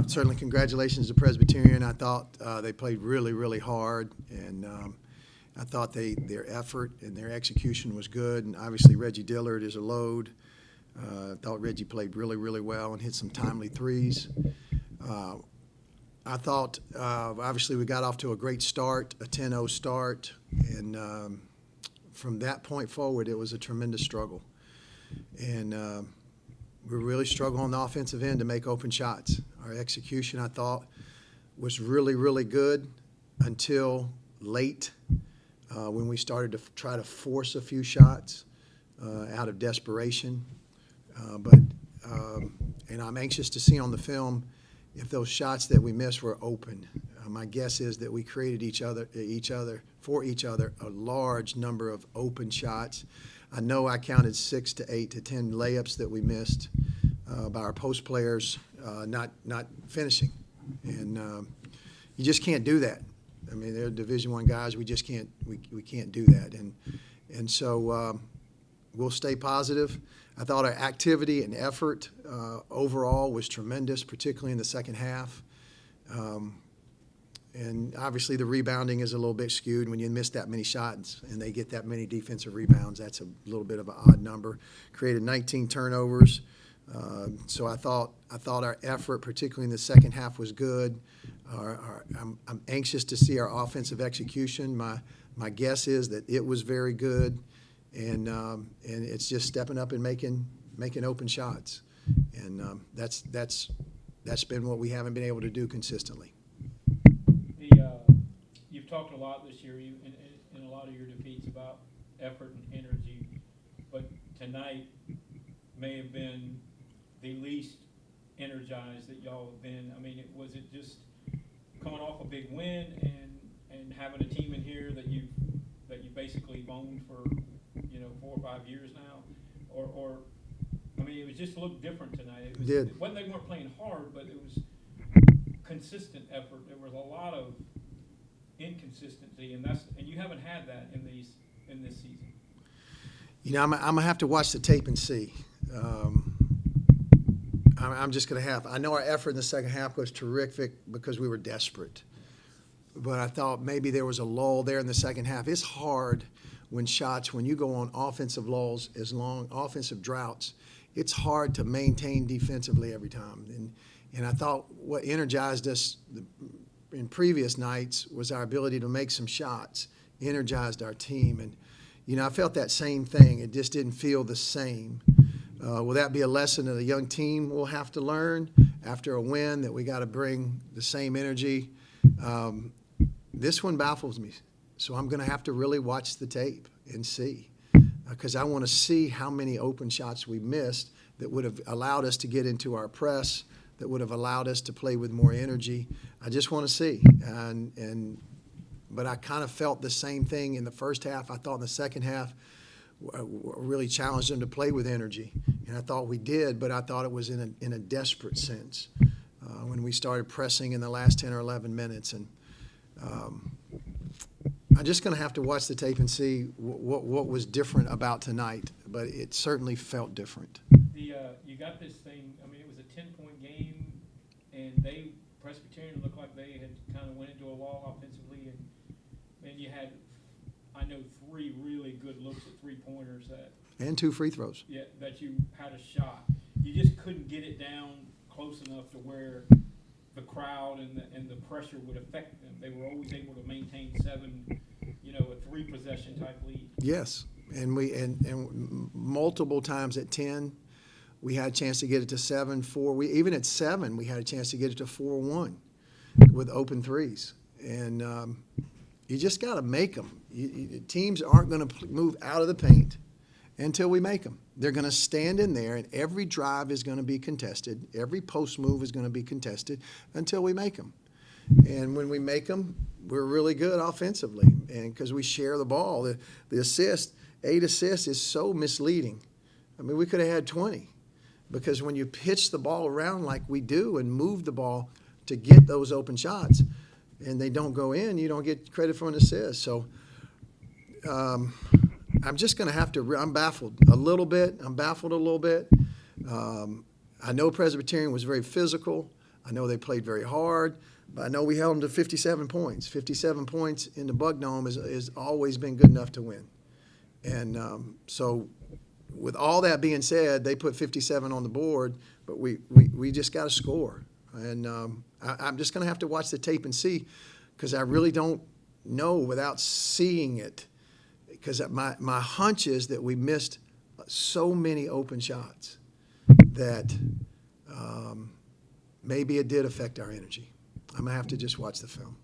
Certainly congratulations to Presbyterian. I thought they played really, really hard, and I thought their effort and their execution was good. And obviously Reggie Dillard is a load. I thought Reggie played really, really well and hit some timely threes. I thought, obviously, we got off to a great start, a 10-0 start, and from that point forward, it was a tremendous struggle. And we really struggled on the offensive end to make open shots. Our execution, I thought, was really, really good until late when we started to try to force a few shots out of desperation. And I'm anxious to see on the film if those shots that we missed were open. My guess is that we created for each other a large number of open shots. I know I counted 6 to 8 to 10 layups that we missed by our post players not finishing, and you just can't do that. I mean, they're Division I guys. We just can't we can't do that, and so we'll stay positive. I thought our activity and effort overall was tremendous, particularly in the second half. And obviously the rebounding is a little bit skewed when you miss that many shots and they get that many defensive rebounds. That's a little bit of an odd number. Created 19 turnovers. So I thought our effort, particularly in the second half, was good. I'm anxious to see our offensive execution. My guess is that it was very good. And it's just stepping up and making open shots, and that's been what we haven't been able to do consistently. You've talked a lot this year in a lot of your defeats about effort and energy, but tonight may have been the least energized that y'all have been. I mean, was it just coming off a big win and having a team in here that you basically owned for 4 or 5 years now, or I mean, it was just looked different tonight. It wasn't they weren't playing hard, but it was consistent effort. There was a lot of inconsistency, and you haven't had that in this season. I'm gonna have to watch the tape and see. I'm just gonna have. I know our effort in the second half was terrific because we were desperate, but I thought maybe there was a lull there in the second half. It's hard when you go on offensive lulls, offensive droughts, it's hard to maintain defensively every time. And I thought what energized us in previous nights was our ability to make some shots, energized our team. And, I felt that same thing. It just didn't feel the same. Will that be a lesson that a young team will have to learn after a win, that we got to bring the same energy? This one baffles me. So I'm going to have to really watch the tape and see, because I want to see how many open shots we missed that would have allowed us to get into our press, that would have allowed us to play with more energy. I just want to see. But I kind of felt the same thing in the first half. I thought in the second half really challenged them to play with energy, and I thought we did, but I thought it was in a desperate sense when we started pressing in the last 10 or 11 minutes. And I'm just going to have to watch the tape and see what was different about tonight, but it certainly felt different. You got this thing. I mean, it was a 10-point game, and Presbyterian looked like they had kind of went into a wall offensively, and you had, I know, 3 really good looks at 3-pointers and 2 free throws. Yeah, that you had a shot. You just couldn't get it down close enough to where the crowd and the pressure would affect them. They were always able to maintain 7, a 3-possession type lead. Yes, and multiple times at 10, we had a chance to get it to 7-4. Even at 7, we had a chance to get it to 4-1 with open threes. And you just got to make them. Teams aren't going to move out of the paint until we make them. They're going to stand in there, and every drive is going to be contested. Every post move is going to be contested until we make them. And when we make them, we're really good offensively, and because we share the ball. The assist, 8 assists, is so misleading. I mean, we could have had 20, because when you pitch the ball around like we do and move the ball to get those open shots, and they don't go in, you don't get credit for an assist. So I'm just going to have to – I'm baffled a little bit. I know Presbyterian was very physical. I know they played very hard, but I know we held them to 57 points. 57 points in the Buc Dome is always been good enough to win. And so with all that being said, they put 57 on the board, but we just got to score. And I'm just going to have to watch the tape and see, because I really don't know without seeing it. Because my hunch is that we missed so many open shots that maybe it did affect our energy. I'm going to have to just watch the film.